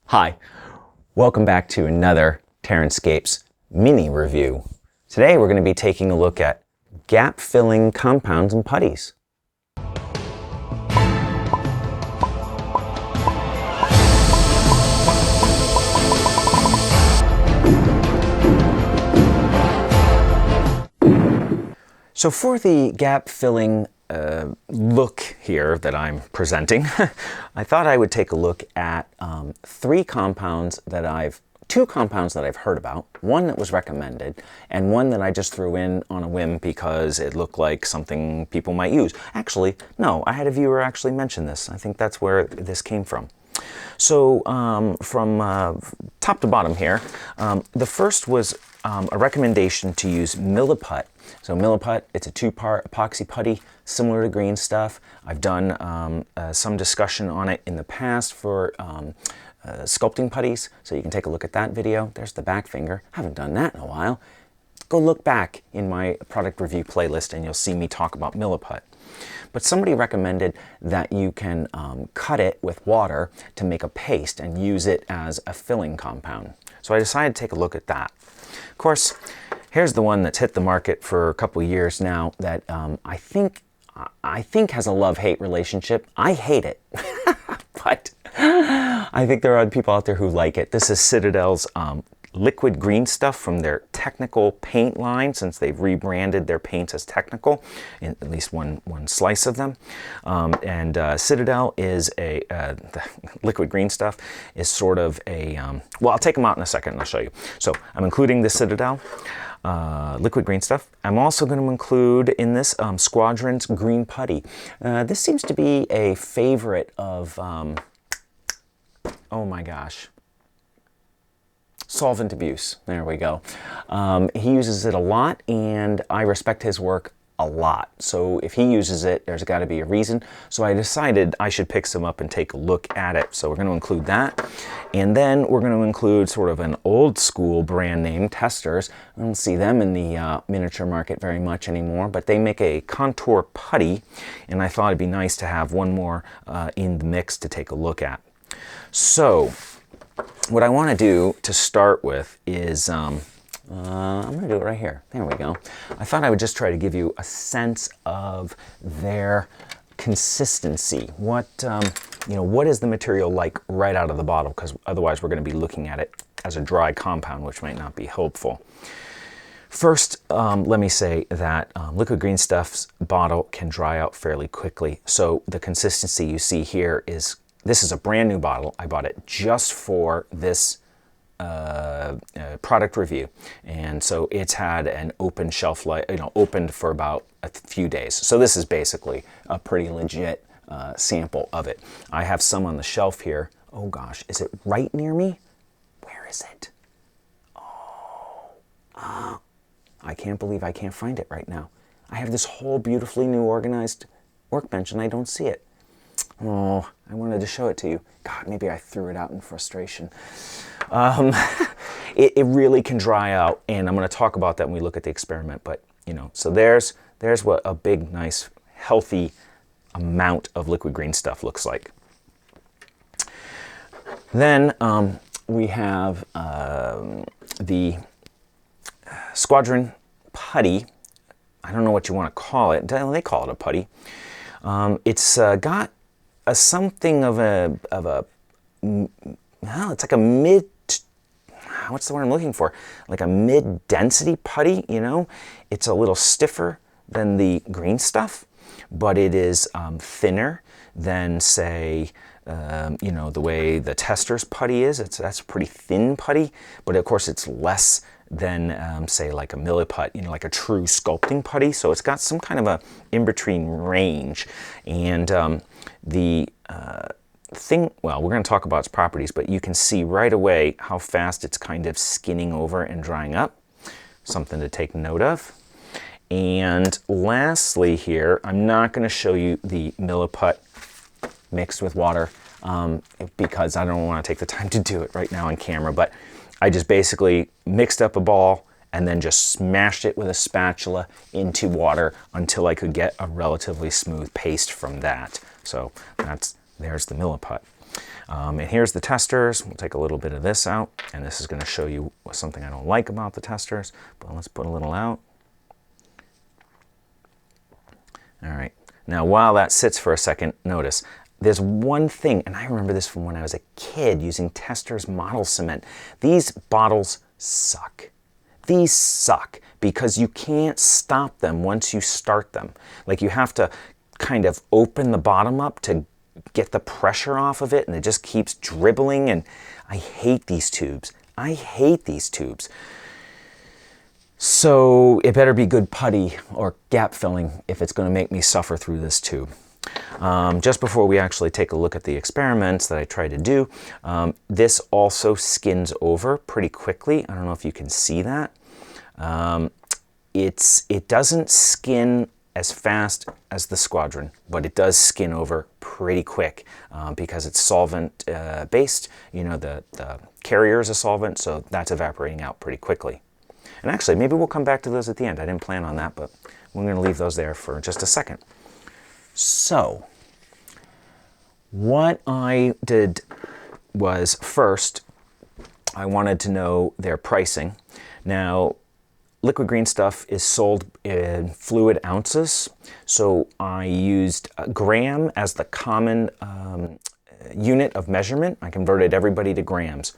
Hi, welcome back to another Terranscapes mini review. Today we're going to be taking a look at gap-filling compounds and putties. So for the gap-filling look here that I'm presenting, I thought I would take a look at two compounds that I've heard about, one that was recommended, and one that I just threw in on a whim because it looked like something people might use. Actually, no, I had a viewer actually mention this. I think that's where this came from. So from top to bottom here, the first was a recommendation to use Milliput. So Milliput, it's a two-part epoxy putty, similar to Greenstuff. I've done some discussion on it in the past for sculpting putties, so you can take a look at that video. There's the back finger. Haven't done that in a while. Go look back in my product review playlist and you'll see me talk about Milliput. But somebody recommended that you can cut it with water to make a paste and use it as a filling compound. So I decided to take a look at that. Of course, here's the one that's hit the market for a couple of years now that I think has a love-hate relationship. I hate it, but I think there are other people out there who like it. This is Citadel's liquid Greenstuff from their technical paint line, since they've rebranded their paints as technical, in at least one slice of them. Citadel is the liquid Greenstuff is sort of a, well, I'll take them out in a second and I'll show you. So I'm including the Citadel liquid Greenstuff. I'm also going to include in this Squadron's Green Putty. This seems to be a favorite of, oh my gosh, Solvent Abuse. There we go. He uses it a lot and I respect his work a lot. So if he uses it, there's got to be a reason. So I decided I should pick some up and take a look at it. So we're going to include that. And then we're going to include sort of an old school brand name, Testors. I don't see them in the miniature market very much anymore, but they make a contour putty. And I thought it'd be nice to have one more in the mix to take a look at. So what I want to do to start with is, I'm going to do it right here. There we go. I thought I would just try to give you a sense of their consistency. What, what is the material like right out of the bottle? Because otherwise we're going to be looking at it as a dry compound, which might not be helpful. First, let me say that liquid Greenstuff's bottle can dry out fairly quickly. So the consistency you see here is, this is a brand new bottle. I bought it just for this product review, and so it's had an open shelf life, opened for about a few days. So this is basically a pretty legit sample of it. I have some on the shelf here. Oh gosh, is it right near me? Where is it? Oh, I can't believe I can't find it right now. I have this whole beautifully new organized workbench and I don't see it. Oh, I wanted to show it to you. God, maybe I threw it out in frustration. It really can dry out, and I'm going to talk about that when we look at the experiment. But so there's what a big, nice, healthy amount of liquid Greenstuff looks like. Then we have the Squadron Putty. I don't know what you want to call it. They call it a putty. It's got something of a well, it's like a mid, what's the word I'm looking for? Like a mid-density putty, It's a little stiffer than the Greenstuff, but it is thinner than, say, the way the Testors putty is. That's a pretty thin putty, but of course it's less than, say, like a Milliput, like a true sculpting putty. So it's got some kind of a in-between range. And the thing, well, we're going to talk about its properties, but you can see right away how fast it's kind of skinning over and drying up. Something to take note of. And lastly here, I'm not going to show you the Milliput mixed with water because I don't want to take the time to do it right now on camera, but I just basically mixed up a ball and then just smashed it with a spatula into water until I could get a relatively smooth paste from that. So there's the Milliput. And here's the testers. We'll take a little bit of this out, and this is going to show you something I don't like about the testers, but let's put a little out. All right, now while that sits for a second, notice there's one thing, and I remember this from when I was a kid using Testors model cement. These bottles suck. These suck because you can't stop them once you start them. Like, you have to kind of open the bottom up to get the pressure off of it, and it just keeps dribbling, and I hate these tubes. I hate these tubes. So it better be good putty or gap filling if it's going to make me suffer through this tube. Just before we actually take a look at the experiments that I tried to do, this also skins over pretty quickly. I don't know if you can see that. It doesn't skin as fast as the Squadron, but it does skin over pretty quick because it's solvent based. You know, the carrier is a solvent, so that's evaporating out pretty quickly. And actually, maybe we'll come back to those at the end. I didn't plan on that, but we're going to leave those there for just a second. So, what I did was, first, I wanted to know their pricing. Now, liquid green stuff is sold in fluid ounces, so I used a gram as the common unit of measurement. I converted everybody to grams.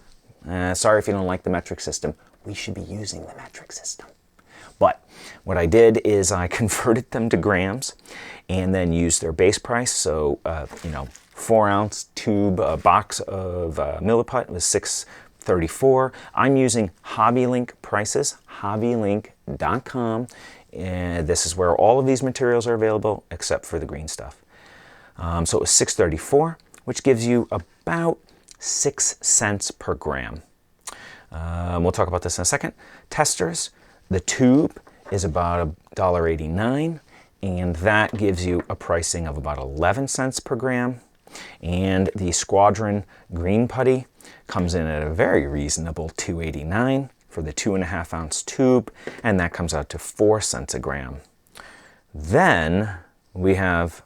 Sorry if you don't like the metric system. We should be using the metric system. But what I did is I converted them to grams and then used their base price. So, 4-ounce tube box of Milliput was $6.34. I'm using HobbyLink prices, hobbylink.com. And this is where all of these materials are available except for the green stuff. So it was $6.34, which gives you about 6 cents per gram. We'll talk about this in a second. Testors, the tube is about $1.89, and that gives you a pricing of about 11 cents per gram. And the Squadron Green Putty comes in at a very reasonable $2.89 for the 2.5-ounce tube, and that comes out to 4 cents a gram. Then we have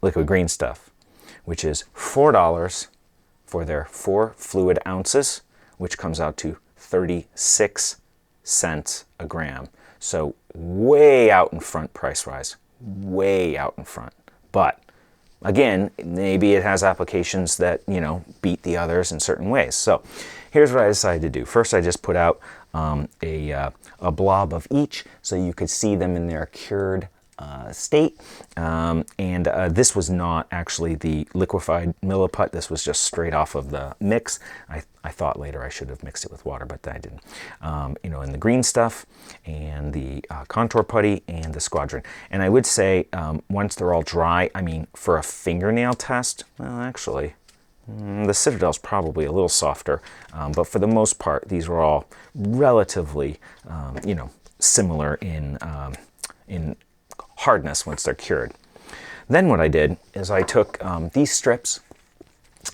liquid green stuff, which is $4 for their 4 fluid ounces, which comes out to 36 cents a gram. So way out in front price-wise, way out in front. But again, maybe it has applications that, beat the others in certain ways. So here's what I decided to do. First, I just put out a blob of each so you could see them in their cured state. This was not actually the liquefied Milliput. This was just straight off of the mix. I thought later I should have mixed it with water, but I didn't. In the green stuff and the contour putty and the Squadron. And I would say once they're all dry, for a fingernail test, well, actually, the Citadel's probably a little softer, but for the most part, these were all relatively, similar in hardness once they're cured. Then what I did is I took these strips.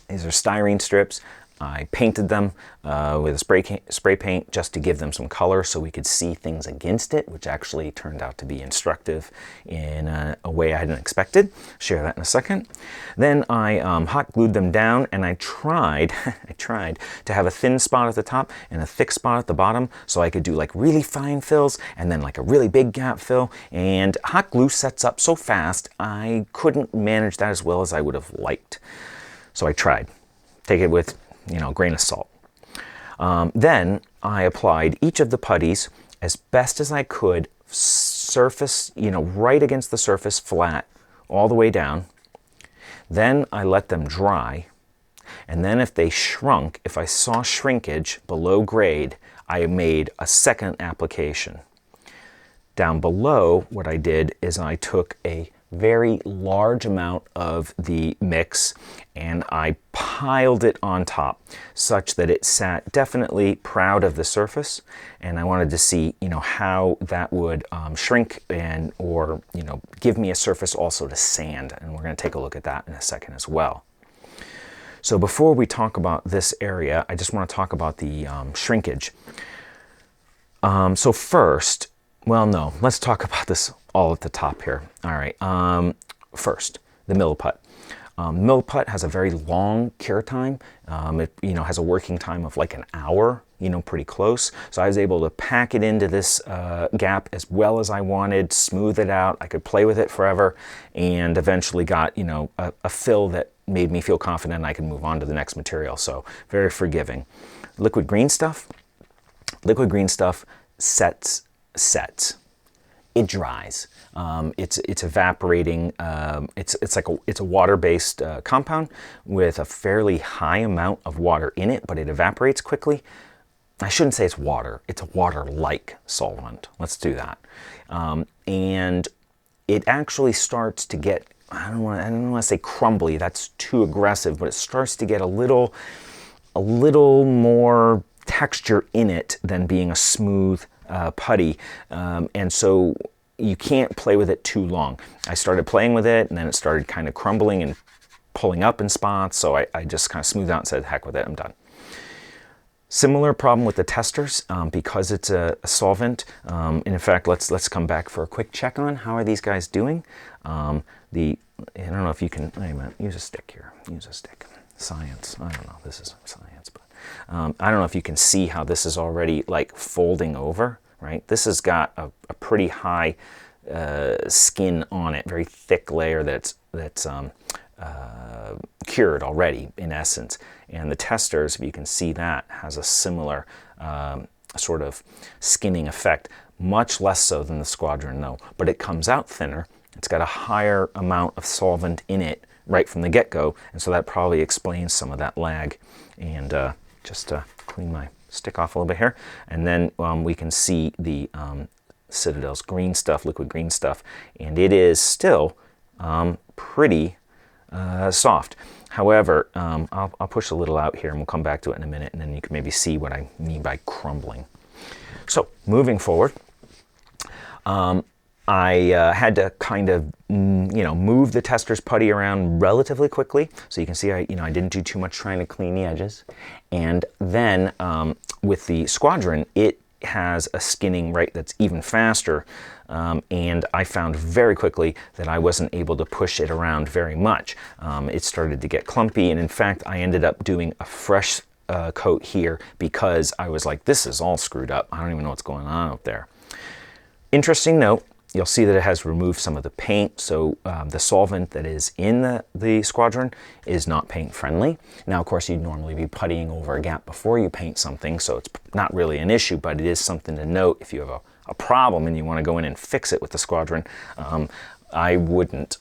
These are styrene strips. I painted them with a spray paint just to give them some color so we could see things against it, which actually turned out to be instructive in a way I hadn't expected. Share that in a second. Then I hot glued them down, and I tried to have a thin spot at the top and a thick spot at the bottom so I could do like really fine fills and then like a really big gap fill. And hot glue sets up so fast, I couldn't manage that as well as I would have liked. So I tried. Take it with a grain of salt. Then I applied each of the putties as best as I could, surface, right against the surface, flat, all the way down. Then I let them dry. And then if they shrunk, if I saw shrinkage below grade, I made a second application. Down below, what I did is I took a very large amount of the mix and I piled it on top such that it sat definitely proud of the surface, and I wanted to see how that would shrink or give me a surface also to sand, and we're going to take a look at that in a second as well. So before we talk about this area, I just want to talk about the shrinkage. So first, well, no, let's talk about this all at the top here. All right, first, the Milliput. Milliput has a very long cure time. It has a working time of like an hour, pretty close. So I was able to pack it into this gap as well as I wanted, smooth it out. I could play with it forever, and eventually got a fill that made me feel confident I could move on to the next material. So very forgiving. Liquid Greenstuff. Liquid Greenstuff sets. It dries. It's evaporating. It's a water-based compound with a fairly high amount of water in it, but it evaporates quickly. I shouldn't say it's water. It's a water-like solvent. Let's do that. And it actually starts to get, I don't want to say crumbly. That's too aggressive, but it starts to get a little more texture in it than being a smooth putty, and so you can't play with it too long. I started playing with it, and then it started kind of crumbling and pulling up in spots, so I just kind of smoothed out and said, heck with it, I'm done. Similar problem with the Testors, because it's a solvent. And in fact, let's come back for a quick check on how are these guys doing. I don't know if you can, wait a minute, use a stick here, use a stick. Science, I don't know, this is science, but I don't know if you can see how this is already like folding over, right? This has got a pretty high skin on it, very thick layer that's cured already in essence. And the Testors, if you can see that, has a similar sort of skinning effect, much less so than the Squadron though, but it comes out thinner. It's got a higher amount of solvent in it right from the get-go, and so that probably explains some of that lag. And just to clean my stick off a little bit here, and then we can see the Citadel's Greenstuff, liquid Greenstuff, and it is still pretty soft. However, I'll push a little out here and we'll come back to it in a minute, and then you can maybe see what I mean by crumbling. So moving forward, I had to kind of, move the Testors putty around relatively quickly. So you can see I didn't do too much trying to clean the edges. And then with the Squadron, it has a skinning rate that's even faster. And I found very quickly that I wasn't able to push it around very much. It started to get clumpy, and in fact, I ended up doing a fresh coat here because I was like, this is all screwed up. I don't even know what's going on out there. Interesting note, you'll see that it has removed some of the paint, so the solvent that is in the Squadron is not paint friendly. Now, of course, you'd normally be puttying over a gap before you paint something, so it's not really an issue, but it is something to note if you have a problem and you want to go in and fix it with the Squadron. I wouldn't.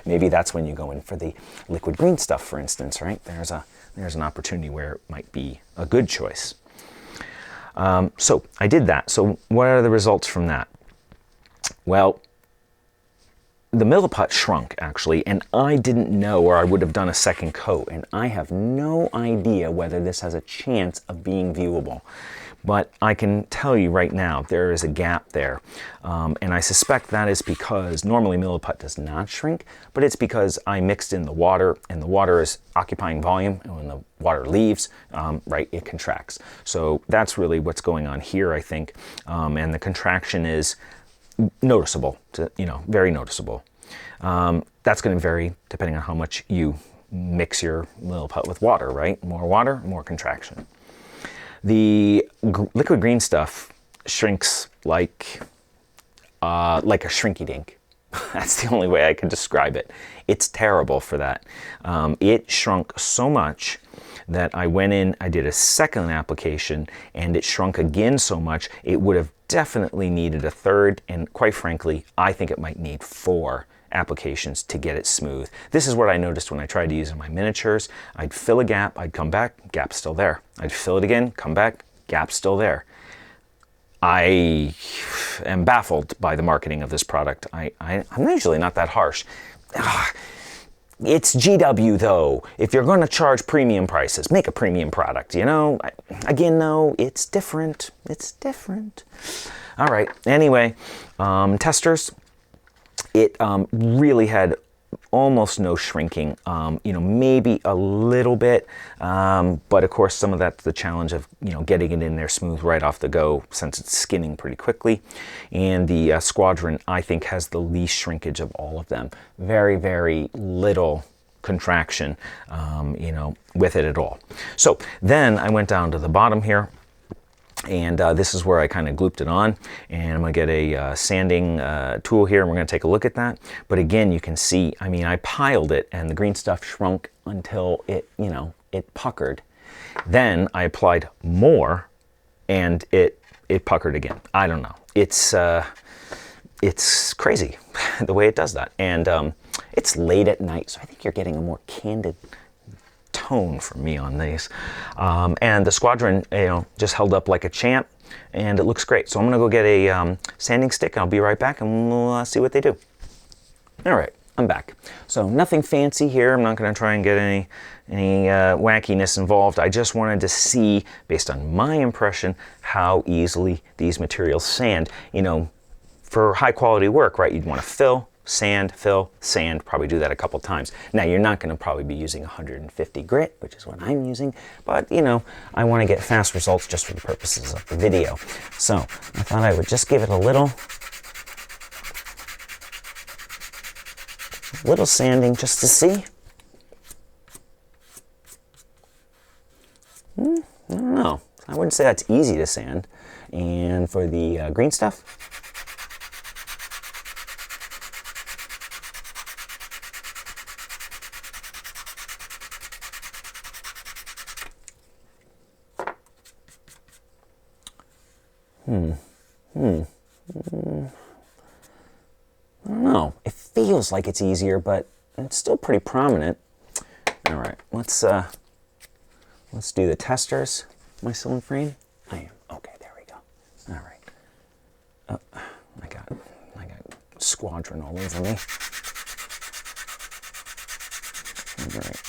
Maybe that's when you go in for the liquid Greenstuff, for instance, right? There's an opportunity where it might be a good choice. So I did that. So what are the results from that? Well, the Milliput shrunk actually, and I didn't know, or I would have done a second coat, and I have no idea whether this has a chance of being viewable. But I can tell you right now, there is a gap there. And I suspect that is because normally Milliput does not shrink, but it's because I mixed in the water, and the water is occupying volume, and when the water leaves, right, it contracts. So that's really what's going on here, I think. And the contraction is noticeable, very noticeable. That's going to vary depending on how much you mix your Milliput with water, right? More water, more contraction. The liquid Greenstuff shrinks like a shrinky-dink. That's the only way I can describe it. It's terrible for that. It shrunk so much that I went in, I did a second application, and it shrunk again so much, it would have definitely needed a third, and quite frankly, I think it might need 4 applications to get it smooth. This is what I noticed when I tried to use it in my miniatures. I'd fill a gap, I'd come back, gap's still there. I'd fill it again, come back, gap's still there. I am baffled by the marketing of this product. I'm usually not that harsh. It's GW though. If you're going to charge premium prices, make a premium product, Again, though, it's different. It's different. All right, anyway, Testors. It really had almost no shrinking, maybe a little bit, but of course some of that's the challenge of, getting it in there smooth right off the go since it's skinning pretty quickly. And the Squadron, I think, has the least shrinkage of all of them. Very, very little contraction, you know, with it at all. So then I went down to the bottom here, and this is where I kind of glooped it on, and I'm going to get a sanding tool here, and we're going to take a look at that. But again, you can see, I mean, I piled it, and the green stuff shrunk until it, you know, it puckered. Then I applied more, and it puckered again. I don't know. It's crazy the way it does that. And it's late at night, so I think you're getting a more candid tone from me on these. And the Squadron, you know, just held up like a champ, and it looks great. So I'm gonna go get a sanding stick, and I'll be right back, and we'll see what they do. All right, I'm back. So nothing fancy here. I'm not gonna try and get any wackiness involved. I just wanted to see, based on my impression, how easily these materials sand. You know, for high quality work, right, you'd want to fill, sand, probably do that a couple times. Now, you're not going to probably be using 150 grit, which is what I'm using, but, you know, I want to get fast results just for the purposes of the video. So I thought I would just give it a little sanding just to see. I don't know. I wouldn't say that's easy to sand. And for the green stuff, I don't know. It feels like it's easier, but it's still pretty prominent. All right, let's do the Testors. Am I still in frame? I am. Okay, there we go. All right. Oh, I got Squadron all over me. All right.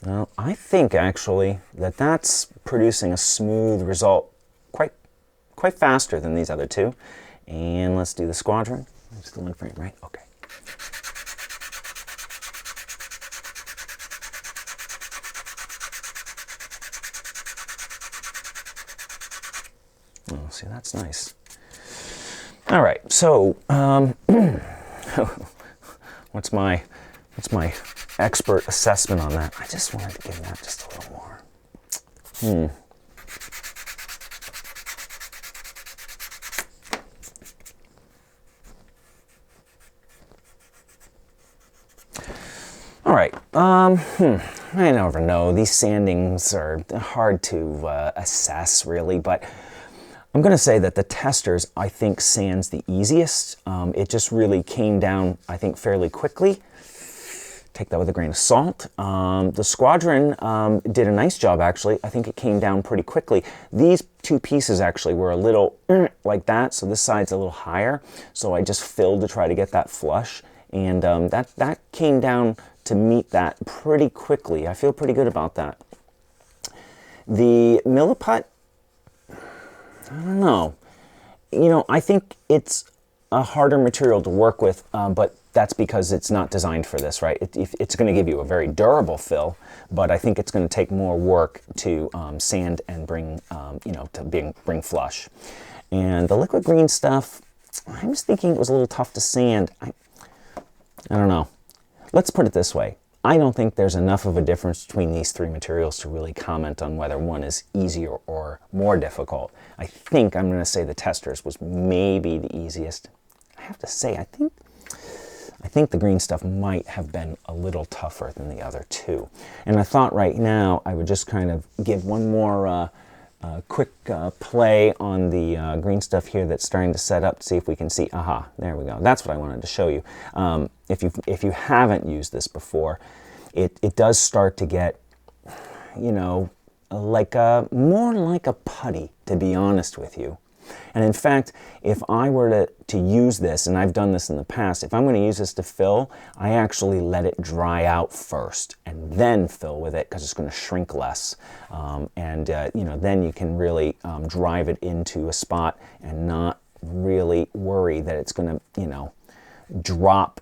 Now, I think actually that that's producing a smooth result quite faster than these other two. And let's do the Squadron. I'm still in frame, right? Okay. Oh, see, that's nice. All right, so what's my expert assessment on that? I just wanted to give that just a little more. All right, I never know. These sandings are hard to assess, really, but I'm going to say that the Testors, I think, sands the easiest. It just really came down, I think, fairly quickly. Take that with a grain of salt. The Squadron did a nice job, actually. I think it came down pretty quickly. These two pieces actually were a little like that, so this side's a little higher. So I just filled to try to get that flush, and that came down to meet that pretty quickly. I feel pretty good about that. The Milliput, I don't know. You know, I think it's a harder material to work with, but that's because it's not designed for this, right? It's going to give you a very durable fill, but I think it's going to take more work to sand and bring, you know, to bring flush. And the liquid green stuff, I was thinking it was a little tough to sand. I don't know. Let's put it this way. I don't think there's enough of a difference between these three materials to really comment on whether one is easier or more difficult. I think I'm going to say the Testors was maybe the easiest. I have to say, I think the green stuff might have been a little tougher than the other two. And I thought right now I would just kind of give one more quick play on the green stuff here that's starting to set up to see if we can see. Aha, there we go. That's what I wanted to show you. If you haven't used this before, it does start to get, you know, like more like a putty, to be honest with you. And in fact, if I were to use this, and I've done this in the past, if I'm going to use this to fill, I actually let it dry out first and then fill with it because it's going to shrink less. You know, then you can really drive it into a spot and not really worry that it's going to, you know, drop,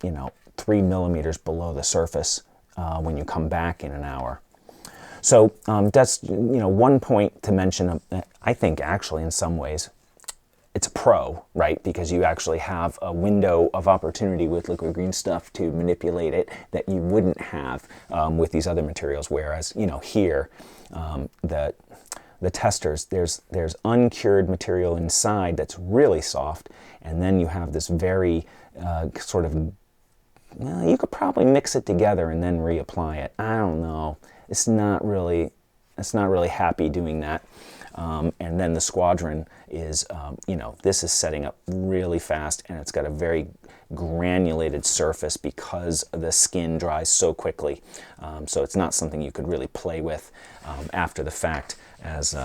you know, 3 millimeters below the surface when you come back in an hour. So that's, you know, one point to mention. I think actually in some ways it's a pro, right? Because you actually have a window of opportunity with liquid green stuff to manipulate it that you wouldn't have with these other materials. Whereas, you know, here, the testers, there's uncured material inside that's really soft, and then you have this very sort of, well, you could probably mix it together and then reapply it. I don't know. It's not really happy doing that. And then the Squadron is, you know, this is setting up really fast, and it's got a very granulated surface because the skin dries so quickly. So it's not something you could really play with after the fact, as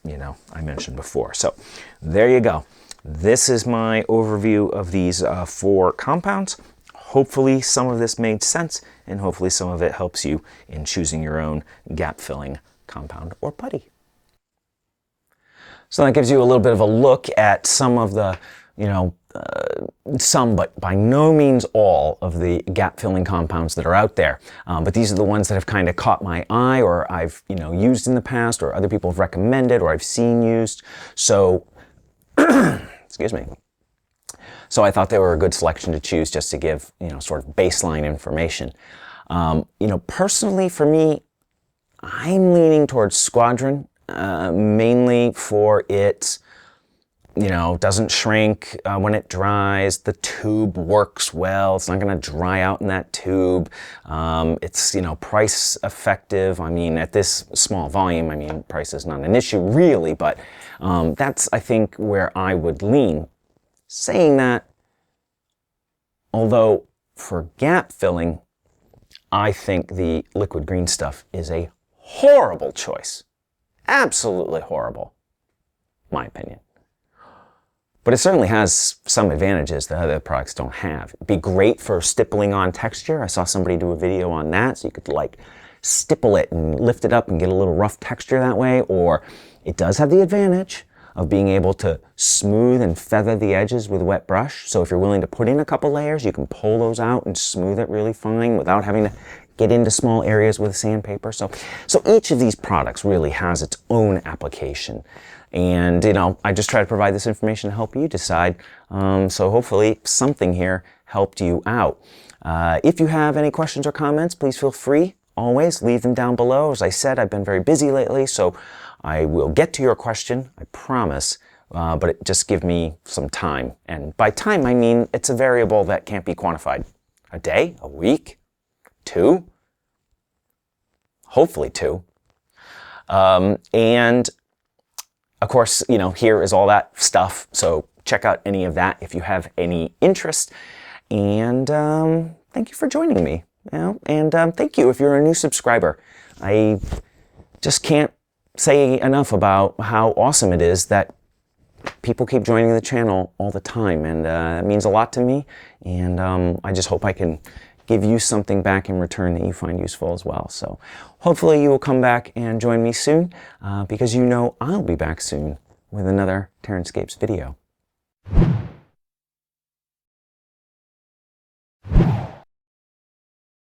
you know, I mentioned before. So there you go. This is my overview of these 4 compounds. Hopefully some of this made sense, and hopefully some of it helps you in choosing your own gap filling compound or putty. So that gives you a little bit of a look at some of the, you know, some, but by no means all of the gap filling compounds that are out there. But these are the ones that have kind of caught my eye, or I've, you know, used in the past, or other people have recommended, or I've seen used. So, excuse me. So I thought they were a good selection to choose, just to give, you know, sort of baseline information. You know, personally for me, I'm leaning towards Squadron, mainly for its, you know, doesn't shrink when it dries. The tube works well. It's not going to dry out in that tube. It's, you know, price effective. I mean, at this small volume, I mean, price is not an issue really, but that's, I think, where I would lean. Saying that, although for gap filling, I think the liquid green stuff is a horrible choice. Absolutely horrible, my opinion. But it certainly has some advantages that other products don't have. It'd be great for stippling on texture. I saw somebody do a video on that, so you could like stipple it and lift it up and get a little rough texture that way. Or it does have the advantage of being able to smooth and feather the edges with a wet brush. So if you're willing to put in a couple layers, you can pull those out and smooth it really fine without having to get into small areas with sandpaper. So each of these products really has its own application. And, you know, I just try to provide this information to help you decide. So hopefully something here helped you out. If you have any questions or comments, please feel free. Always leave them down below. As I said, I've been very busy lately, so I will get to your question, I promise, but just give me some time. And by time, I mean it's a variable that can't be quantified. A day? A week? 2? Hopefully 2. And of course, you know, here is all that stuff, so check out any of that if you have any interest. And thank you for joining me. You know? And thank you if you're a new subscriber. I just can't say enough about how awesome it is that people keep joining the channel all the time, and it means a lot to me. And I just hope I can give you something back in return that you find useful as well. So hopefully you will come back and join me soon, because you know I'll be back soon with another Terranscapes video.